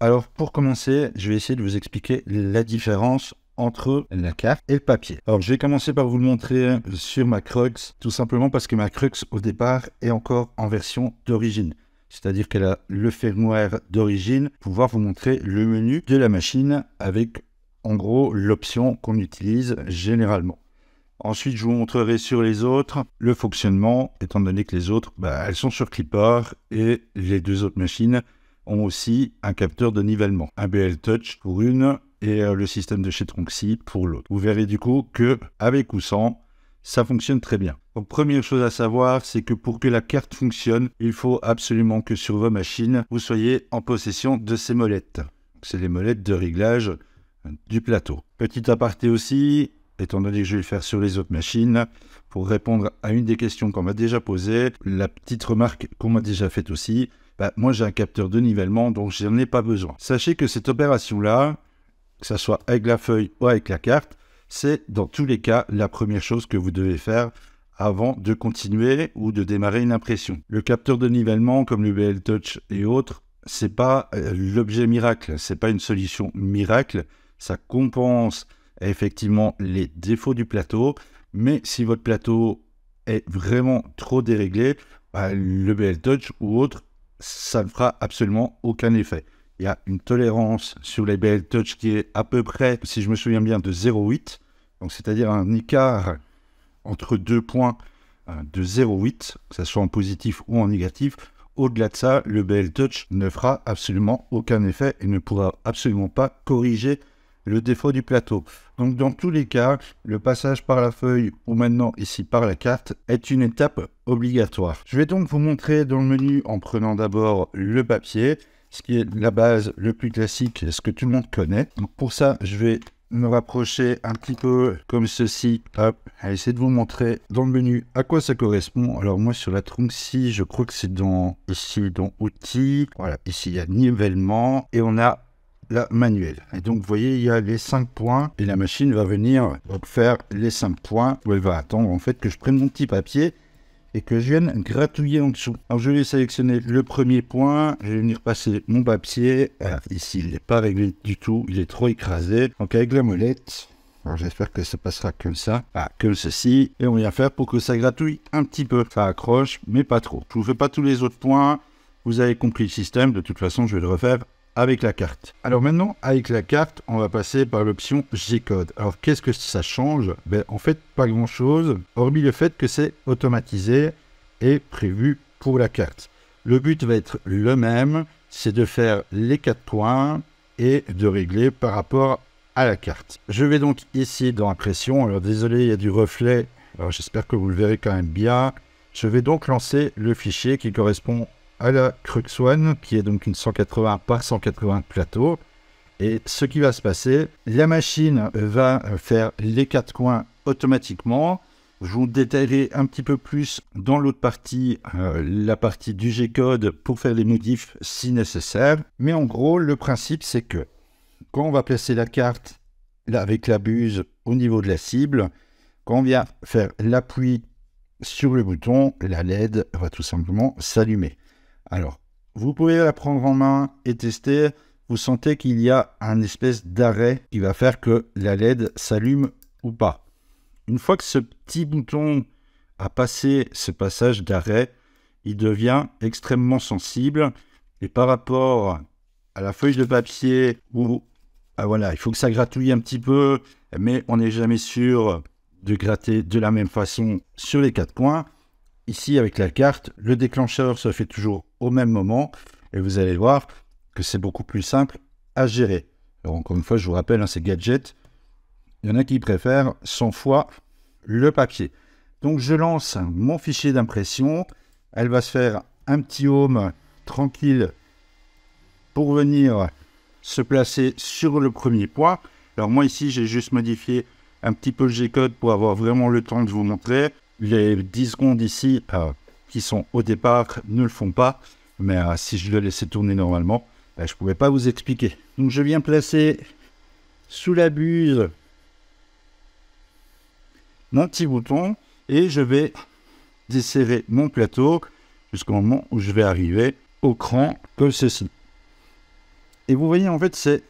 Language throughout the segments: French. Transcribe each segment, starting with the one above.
Alors pour commencer, je vais essayer de vous expliquer la différence entre la carte et le papier. Alors je vais commencer par vous le montrer sur ma Crux, tout simplement parce que ma Crux au départ est encore en version d'origine. C'est-à-dire qu'elle a le firmware d'origine pour pouvoir vous montrer le menu de la machine avec en gros l'option qu'on utilise généralement. Ensuite, je vous montrerai sur les autres le fonctionnement, étant donné que les autres, elles sont sur Clipper et les deux autres machines ont aussi un capteur de nivellement. Un BL Touch pour une et le système de chez Tronxy pour l'autre. Vous verrez du coup que avec ou sans, ça fonctionne très bien. Donc première chose à savoir, c'est que pour que la carte fonctionne, il faut absolument que sur vos machines, vous soyez en possession de ces molettes. C'est les molettes de réglage du plateau. Petit aparté aussi, étant donné que je vais le faire sur les autres machines, pour répondre à une des questions qu'on m'a déjà posées, la petite remarque qu'on m'a déjà faite aussi, moi j'ai un capteur de nivellement, donc je n'en ai pas besoin. Sachez que cette opération-là, que ce soit avec la feuille ou avec la carte, c'est dans tous les cas la première chose que vous devez faire avant de continuer ou de démarrer une impression. Le capteur de nivellement, comme le BL Touch et autres, c'est pas l'objet miracle, c'est pas une solution miracle, ça compense effectivement les défauts du plateau, mais si votre plateau est vraiment trop déréglé, le BL Touch ou autre, ça ne fera absolument aucun effet. Il y a une tolérance sur les BL Touch qui est à peu près, si je me souviens bien, de 0,8, donc c'est-à-dire un écart entre deux points de 0,8, que ce soit en positif ou en négatif. Au-delà de ça, le BL Touch ne fera absolument aucun effet et ne pourra absolument pas corriger le défaut du plateau. Donc dans tous les cas, le passage par la feuille ou maintenant ici par la carte est une étape obligatoire. Je vais donc vous montrer dans le menu en prenant d'abord le papier, ce qui est la base le plus classique, ce que tout le monde connaît. Donc pour ça, je vais me rapprocher un petit peu comme ceci, hop, à essayer de vous montrer dans le menu à quoi ça correspond. Alors moi sur la Tronxy, je crois que c'est ici dans outils, voilà, ici il y a nivellement et on a la manuelle. Et donc vous voyez, il y a les 5 points et la machine va venir faire les 5 points où elle va attendre en fait que je prenne mon petit papier et que je vienne gratouiller en dessous. Alors je vais sélectionner le premier point, je vais venir passer mon papier. Ici il n'est pas réglé du tout, il est trop écrasé. Donc avec la molette, alors j'espère que ça passera comme ça, comme ceci, et on vient faire pour que ça gratouille un petit peu. Ça accroche, mais pas trop. Je vous fais pas tous les autres points, vous avez compris le système, de toute façon je vais le refaire avec la carte. Alors maintenant, avec la carte, on va passer par l'option G-Code. Alors qu'est-ce que ça change? En fait, pas grand-chose, hormis le fait que c'est automatisé et prévu pour la carte. Le but va être le même, c'est de faire les 4 points et de régler par rapport à la carte. Je vais donc ici dans Impression, alors désolé, il y a du reflet, alors j'espère que vous le verrez quand même bien. Je vais donc lancer le fichier qui correspond à la Crux One, qui est donc une 180 par 180 plateau. Et ce qui va se passer, la machine va faire les 4 coins automatiquement. Je vous détaillerai un petit peu plus dans l'autre partie, la partie du G-Code pour faire les modifs si nécessaire. Mais en gros, le principe, c'est que quand on va placer la carte là, avec la buse au niveau de la cible, quand on vient faire l'appui sur le bouton, la LED va tout simplement s'allumer. Alors, vous pouvez la prendre en main et tester. Vous sentez qu'il y a un espèce d'arrêt qui va faire que la LED s'allume ou pas. Une fois que ce petit bouton a passé ce passage d'arrêt, il devient extrêmement sensible. Et par rapport à la feuille de papier où voilà, il faut que ça gratouille un petit peu, mais on n'est jamais sûr de gratter de la même façon sur les 4 points. Ici, avec la carte, le déclencheur se fait toujours au même moment et vous allez voir que c'est beaucoup plus simple à gérer. Alors, encore une fois, je vous rappelle, c'est gadget. Il y en a qui préfèrent 100 fois le papier. Donc, je lance mon fichier d'impression. Elle va se faire un petit home tranquille pour venir se placer sur le premier point. Alors, moi, ici, j'ai juste modifié un petit peu le G-Code pour avoir vraiment le temps de vous montrer. Les 10 secondes ici qui sont au départ ne le font pas, mais si je le laissais tourner normalement, je ne pouvais pas vous expliquer. Donc je viens placer sous la buse mon petit bouton et je vais desserrer mon plateau jusqu'au moment où je vais arriver au cran comme ceci. Et vous voyez, en fait, c'est...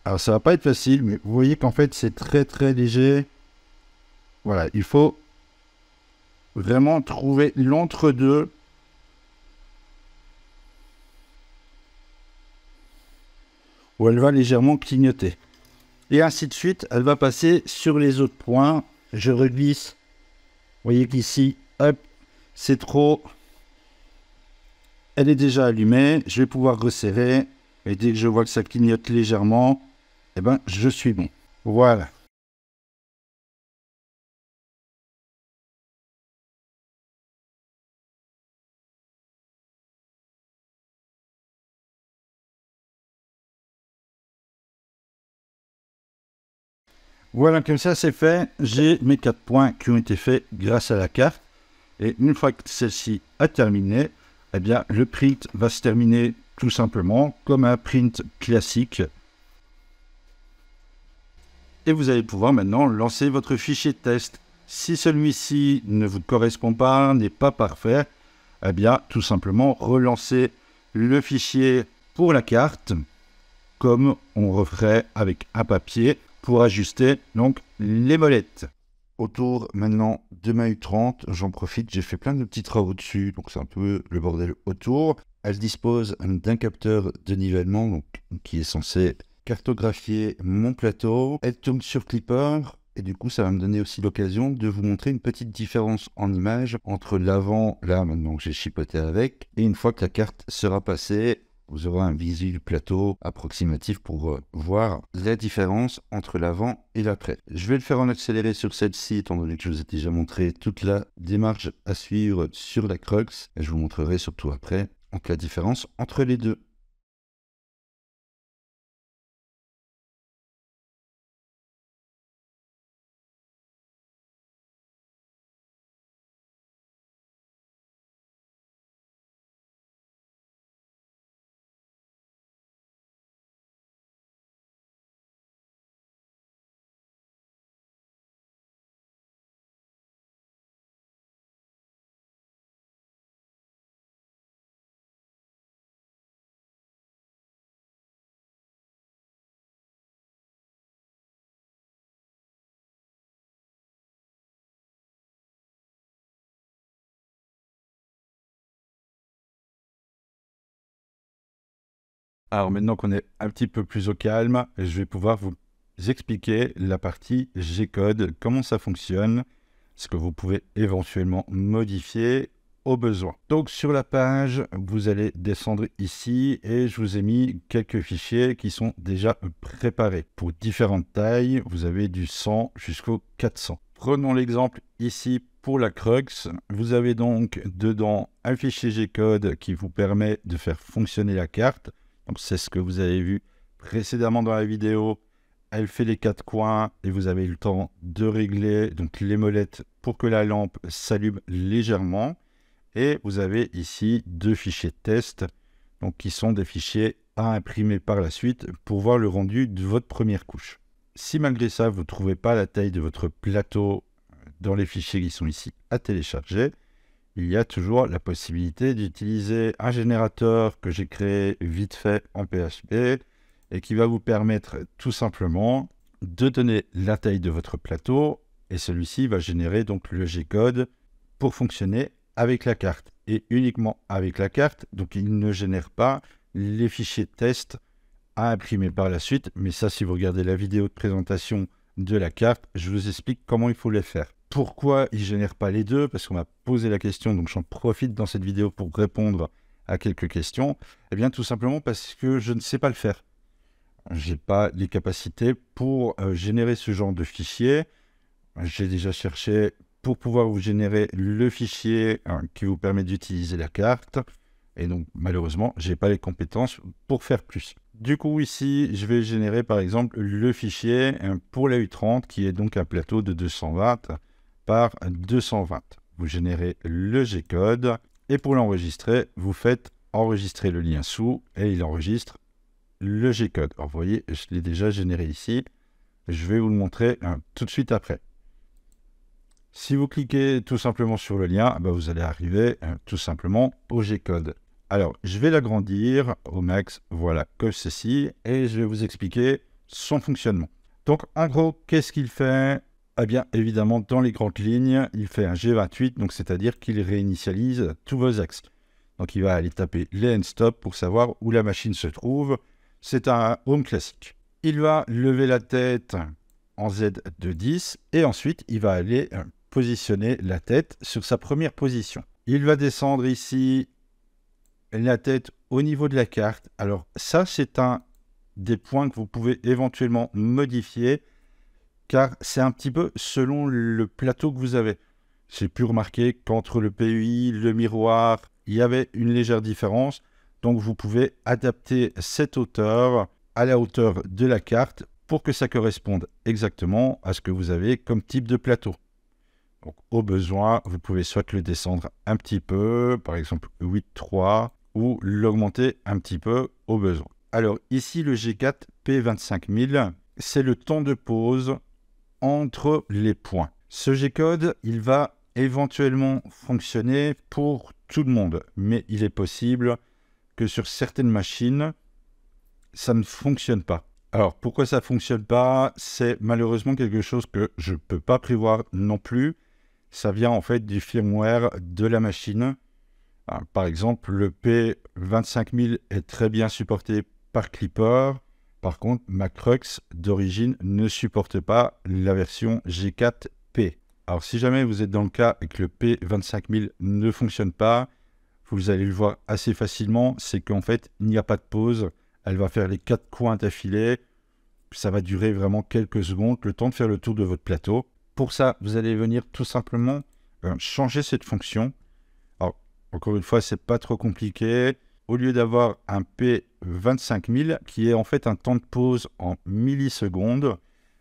Alors, ça va pas être facile, mais vous voyez qu'en fait, c'est très, très léger. Voilà, il faut vraiment trouver l'entre-deux. Où elle va légèrement clignoter. Et ainsi de suite, elle va passer sur les autres points. Je reglisse. Vous voyez qu'ici, hop, c'est trop. Elle est déjà allumée. Je vais pouvoir resserrer. Et dès que je vois que ça clignote légèrement, eh ben, je suis bon. Voilà. Voilà, comme ça c'est fait. J'ai mes 4 points qui ont été faits grâce à la carte. Et une fois que celle-ci a terminé, eh bien, le print va se terminer tout simplement comme un print classique. Et vous allez pouvoir maintenant lancer votre fichier de test. Si celui-ci ne vous correspond pas, n'est pas parfait, eh bien, tout simplement relancer le fichier pour la carte, comme on referait avec un papier, pour ajuster donc les molettes. Autour maintenant de ma U30, j'en profite, j'ai fait plein de petits travaux dessus, donc c'est un peu le bordel autour. Elle dispose d'un capteur de nivellement donc, qui est censé cartographier mon plateau. Elle tourne sur Clipper et du coup ça va me donner aussi l'occasion de vous montrer une petite différence en image entre l'avant, là maintenant que j'ai chipoté avec, et une fois que la carte sera passée, vous aurez un visu du plateau approximatif pour voir la différence entre l'avant et l'après. Je vais le faire en accéléré sur celle-ci, étant donné que je vous ai déjà montré toute la démarche à suivre sur la Crux. Et je vous montrerai surtout après donc la différence entre les deux. Alors maintenant qu'on est un petit peu plus au calme, je vais pouvoir vous expliquer la partie G-code, comment ça fonctionne, ce que vous pouvez éventuellement modifier au besoin. Donc sur la page, vous allez descendre ici et je vous ai mis quelques fichiers qui sont déjà préparés. Pour différentes tailles, vous avez du 100 jusqu'au 400. Prenons l'exemple ici pour la Crux. Vous avez donc dedans un fichier G-code qui vous permet de faire fonctionner la carte. Donc c'est ce que vous avez vu précédemment dans la vidéo. Elle fait les 4 coins et vous avez le temps de régler donc les molettes pour que la lampe s'allume légèrement. Et vous avez ici 2 fichiers de test donc qui sont des fichiers à imprimer par la suite pour voir le rendu de votre première couche. Si malgré ça vous ne trouvez pas la taille de votre plateau dans les fichiers qui sont ici à télécharger, il y a toujours la possibilité d'utiliser un générateur que j'ai créé vite fait en PHP et qui va vous permettre tout simplement de donner la taille de votre plateau et celui-ci va générer donc le G-code pour fonctionner avec la carte et uniquement avec la carte. Donc il ne génère pas les fichiers de test à imprimer par la suite, mais ça si vous regardez la vidéo de présentation de la carte, je vous explique comment il faut les faire. Pourquoi il ne génère pas les deux? Parce qu'on m'a posé la question, donc j'en profite dans cette vidéo pour répondre à quelques questions. Eh bien, tout simplement parce que je ne sais pas le faire. Je n'ai pas les capacités pour générer ce genre de fichier. J'ai déjà cherché pour pouvoir vous générer le fichier qui vous permet d'utiliser la carte. Et donc, malheureusement, je n'ai pas les compétences pour faire plus. Du coup, ici, je vais générer par exemple le fichier pour la U30 qui est donc un plateau de 220 par 220. Vous générez le G-code et pour l'enregistrer, vous faites enregistrer le lien sous et il enregistre le G-code. Alors, vous voyez, je l'ai déjà généré ici. Je vais vous le montrer tout de suite après. Si vous cliquez tout simplement sur le lien, vous allez arriver tout simplement au G-code. Alors, je vais l'agrandir au max, voilà, comme ceci, et je vais vous expliquer son fonctionnement. Donc, en gros, qu'est-ce qu'il fait? Eh bien, évidemment, dans les grandes lignes, il fait un G28, donc c'est-à-dire qu'il réinitialise tous vos axes. Donc, il va aller taper les end-stop pour savoir où la machine se trouve. C'est un home classique. Il va lever la tête en Z de 10, et ensuite, il va aller positionner la tête sur sa première position. Il va descendre ici la tête au niveau de la carte. Alors ça, c'est un des points que vous pouvez éventuellement modifier, car c'est un petit peu selon le plateau que vous avez. J'ai pu remarquer qu'entre le PUI, le miroir, il y avait une légère différence. Donc vous pouvez adapter cette hauteur à la hauteur de la carte pour que ça corresponde exactement à ce que vous avez comme type de plateau. Donc au besoin, vous pouvez soit le descendre un petit peu, par exemple 8.3, ou l'augmenter un petit peu au besoin. Alors ici, le G4 P25000, c'est le temps de pause entre les points. Ce G-code, il va éventuellement fonctionner pour tout le monde, mais il est possible que sur certaines machines, ça ne fonctionne pas. Alors pourquoi ça ne fonctionne pas? C'est malheureusement quelque chose que je ne peux pas prévoir non plus. Ça vient en fait du firmware de la machine. Par exemple, le P25000 est très bien supporté par Clipper. Par contre, ma Crux d'origine ne supporte pas la version G4P. Alors, si jamais vous êtes dans le cas et que le P25000 ne fonctionne pas, vous allez le voir assez facilement, c'est qu'en fait, il n'y a pas de pause. Elle va faire les 4 coins d'affilée. Ça va durer vraiment quelques secondes, le temps de faire le tour de votre plateau. Pour ça, vous allez venir tout simplement changer cette fonction. Alors, encore une fois, c'est pas trop compliqué. Au lieu d'avoir un P25000, qui est en fait un temps de pause en millisecondes,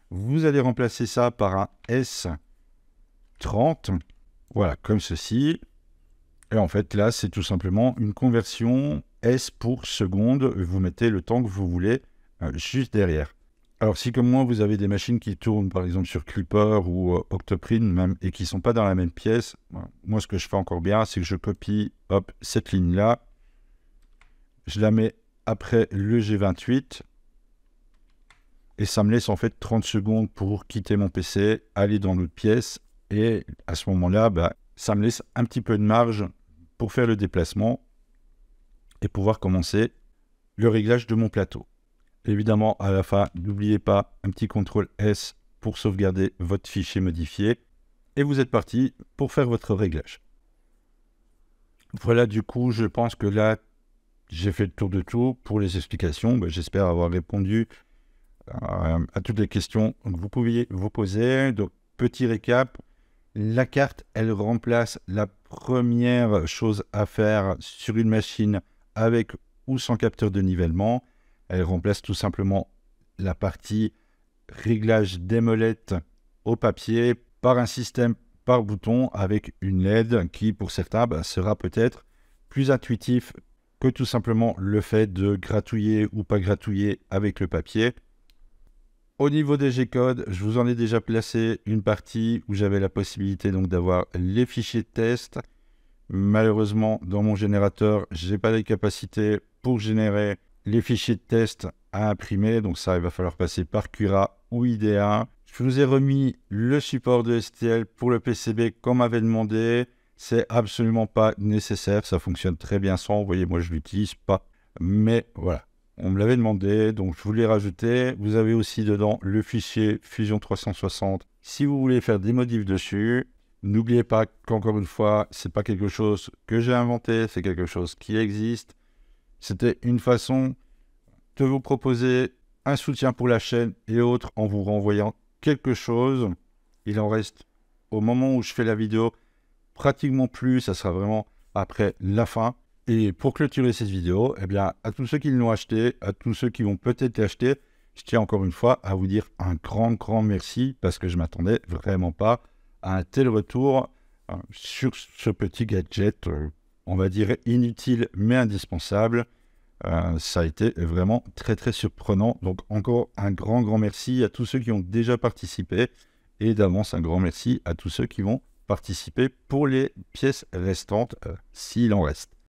vous allez remplacer ça par un S30. Voilà, comme ceci. Et en fait, là, c'est tout simplement une conversion S pour seconde. Vous mettez le temps que vous voulez juste derrière. Alors, si comme moi, vous avez des machines qui tournent, par exemple, sur Clipper ou Octoprint, même, et qui ne sont pas dans la même pièce, moi, ce que je fais encore bien, c'est que je copie, hop, cette ligne-là. Je la mets après le G28. Et ça me laisse en fait 30 secondes pour quitter mon PC, aller dans l'autre pièce. Et à ce moment-là, ça me laisse un petit peu de marge pour faire le déplacement et pouvoir commencer le réglage de mon plateau. Évidemment, à la fin, n'oubliez pas un petit CTRL S pour sauvegarder votre fichier modifié. Et vous êtes parti pour faire votre réglage. Voilà, du coup, je pense que là, j'ai fait le tour de tout pour les explications. J'espère avoir répondu à toutes les questions que vous pouviez vous poser. Donc, petit récap. La carte, elle remplace la première chose à faire sur une machine avec ou sans capteur de nivellement. Elle remplace tout simplement la partie réglage des molettes au papier par un système par bouton avec une LED qui, pour certains, sera peut-être plus intuitif que tout simplement le fait de gratouiller ou pas gratouiller avec le papier. Au niveau des G-codes, je vous en ai déjà placé une partie où j'avais la possibilité donc d'avoir les fichiers de test. Malheureusement, dans mon générateur, je n'ai pas les capacités pour générer les fichiers de test à imprimer. Donc ça, il va falloir passer par Cura ou IDEA. Je vous ai remis le support de STL pour le PCB comme m'avait demandé. C'est absolument pas nécessaire. Ça fonctionne très bien sans. Vous voyez, moi, je ne l'utilise pas. Mais voilà. On me l'avait demandé, donc je vous l'ai rajouté. Vous avez aussi dedans le fichier Fusion 360 si vous voulez faire des modifs dessus. N'oubliez pas qu'encore une fois, ce n'est pas quelque chose que j'ai inventé, c'est quelque chose qui existe. C'était une façon de vous proposer un soutien pour la chaîne et autres en vous renvoyant quelque chose. Il en reste au moment où je fais la vidéo pratiquement plus, ça sera vraiment après la fin. Et pour clôturer cette vidéo, à tous ceux qui l'ont acheté, à tous ceux qui vont peut-être l'acheter, je tiens encore une fois à vous dire un grand merci parce que je ne m'attendais vraiment pas à un tel retour sur ce petit gadget, on va dire inutile mais indispensable. Ça a été vraiment très surprenant. Donc encore un grand merci à tous ceux qui ont déjà participé et d'avance un grand merci à tous ceux qui vont participer pour les pièces restantes s'il en reste.